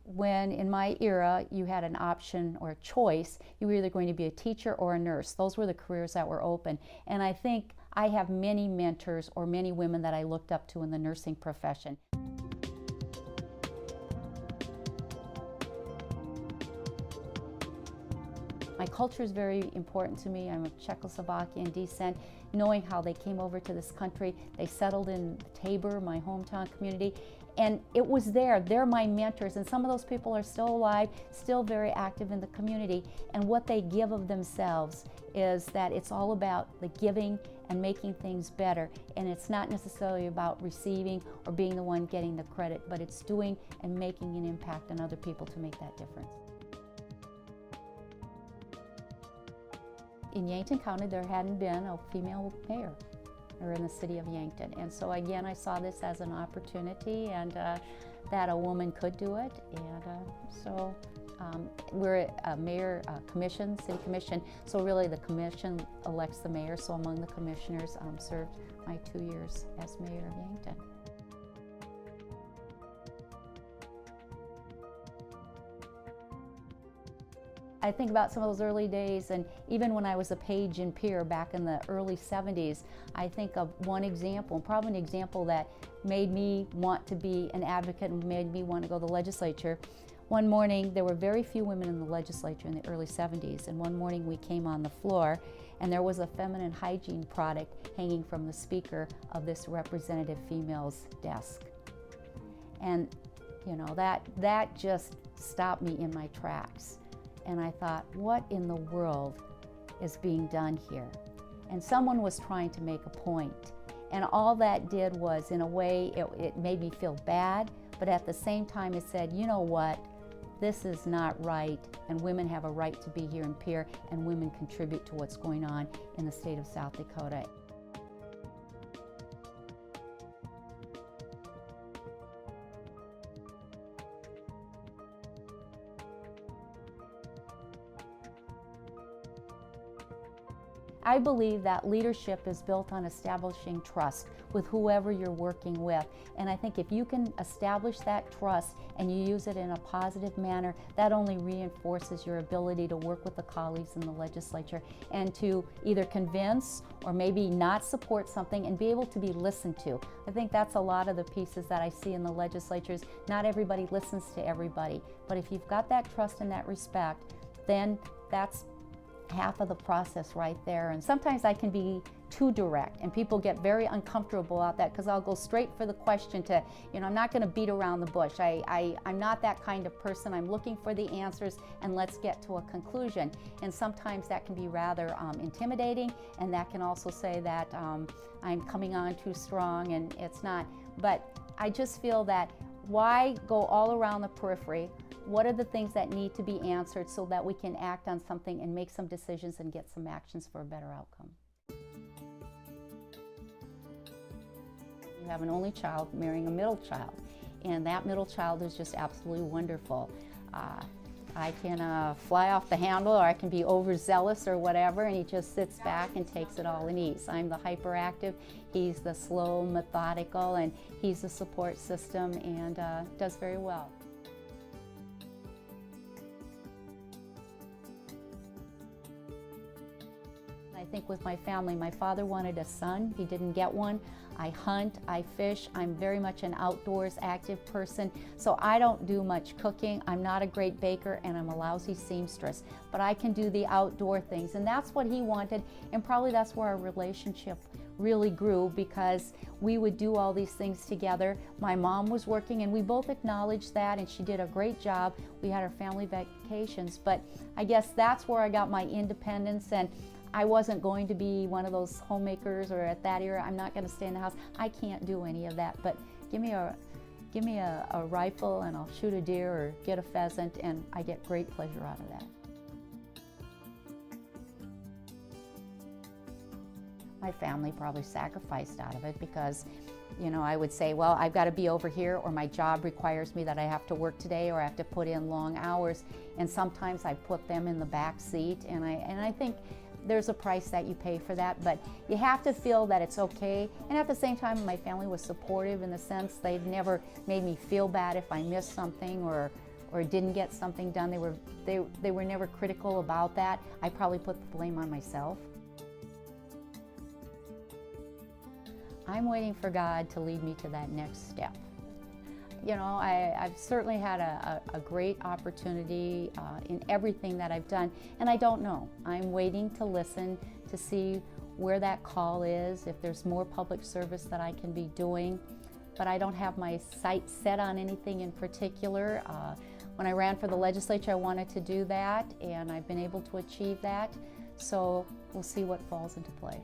when in my era you had an option or a choice, you were either going to be a teacher or a nurse. Those were the careers that were open. And I think I have many mentors or many women that I looked up to in the nursing profession. My culture is very important to me. I'm of Czechoslovakian descent. Knowing how they came over to this country, they settled in Tabor, my hometown community, and it was there. They're my mentors, and some of those people are still alive, still very active in the community, and what they give of themselves is that it's all about the giving and making things better, and it's not necessarily about receiving or being the one getting the credit, but it's doing and making an impact on other people to make that difference. In Yankton County, there hadn't been a female mayor, or in the city of Yankton. And so again, I saw this as an opportunity, and that a woman could do it. And we're a mayor commission, city commission, so really the commission elects the mayor. So among the commissioners, served my 2 years as mayor of Yankton. I think about some of those early days, and even when I was a page and peer back in the early 70s, I think of one example, and probably an example that made me want to be an advocate and made me want to go to the legislature. One morning, there were very few women in the legislature in the early 70s, and one morning we came on the floor, and there was a feminine hygiene product hanging from the speaker of this representative female's desk. And you know, that just stopped me in my tracks. And I thought, what in the world is being done here? And someone was trying to make a point. And all that did was, in a way, it made me feel bad, but at the same time it said, you know what, this is not right, and women have a right to be here in Pierre, and women contribute to what's going on in the state of South Dakota. I believe that leadership is built on establishing trust with whoever you're working with. And I think if you can establish that trust and you use it in a positive manner, that only reinforces your ability to work with the colleagues in the legislature and to either convince or maybe not support something and be able to be listened to. I think that's a lot of the pieces that I see in the legislatures. Not everybody listens to everybody, but if you've got that trust and that respect, then that's half of the process right there. And sometimes I can be too direct, and people get very uncomfortable about that because I'll go straight for the question to, you know, I'm not going to beat around the bush. I'm not that kind of person. I'm looking for the answers, and let's get to a conclusion. And sometimes that can be rather intimidating, and that can also say that I'm coming on too strong, and it's not. But I just feel that why go all around the periphery? What are the things that need to be answered so that we can act on something and make some decisions and get some actions for a better outcome? You have an only child marrying a middle child, and that middle child is just absolutely wonderful. I can fly off the handle, or I can be overzealous or whatever, and he just sits back and takes it all in ease. I'm the hyperactive, he's the slow, methodical, and he's the support system, and does very well. I think with my family, my father wanted a son, he didn't get one. I hunt, I fish, I'm very much an outdoors active person, so I don't do much cooking. I'm not a great baker, and I'm a lousy seamstress, but I can do the outdoor things, and that's what he wanted, and probably that's where our relationship really grew, because we would do all these things together. My mom was working, and we both acknowledged that, and she did a great job. We had our family vacations, but I guess that's where I got my independence, and I wasn't going to be one of those homemakers, or at that era, I'm not going to stay in the house. I can't do any of that, but give me a rifle and I'll shoot a deer or get a pheasant, and I get great pleasure out of that. My family probably sacrificed out of it because, you know, I would say, well, I've got to be over here, or my job requires me that I have to work today, or I have to put in long hours, and sometimes I put them in the back seat, and I think there's a price that you pay for that, but you have to feel that it's okay. And at the same time, my family was supportive in the sense they'd never made me feel bad if I missed something, or or didn't get something done, they were never critical about that. I probably put the blame on myself. I'm waiting for God to lead me to that next step. You know, I've certainly had a great opportunity in everything that I've done, and I don't know. I'm waiting to listen to see where that call is, if there's more public service that I can be doing, but I don't have my sights set on anything in particular. When I ran for the legislature, I wanted to do that, and I've been able to achieve that, so we'll see what falls into play.